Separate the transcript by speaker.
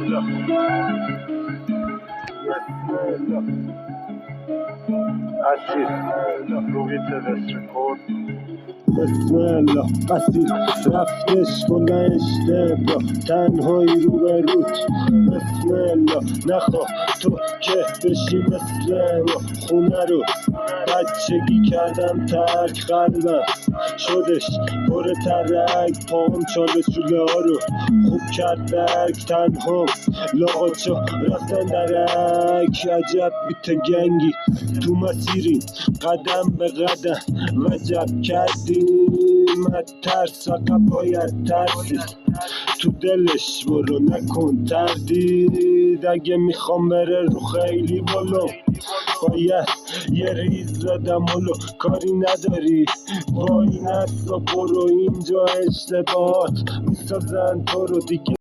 Speaker 1: اسیر روی ترس رکورد.
Speaker 2: بسم الله اسیر رفتش کن اشتباه تنهایی رو به روت. بسم الله نخواه تو که بشی مثل ما. خونه رو بچگی کردم ترک، قلبم شدش پر ترک، پام چاله چوله ها رو خوب کرد درک. تنها لاغاچا رفتن درک، عجب بیت گنگی تو مسیریم قدم به قدم وجب کردیم. از ترس فقط باید ترسید، تو دلش برو نکن تردید. اگه میخوام بره رو خیلی بالا باید یه ریز بدم ولو. کاری نداری با این حسا برو، اینجا اشتباهات میسازن تو رو دیگه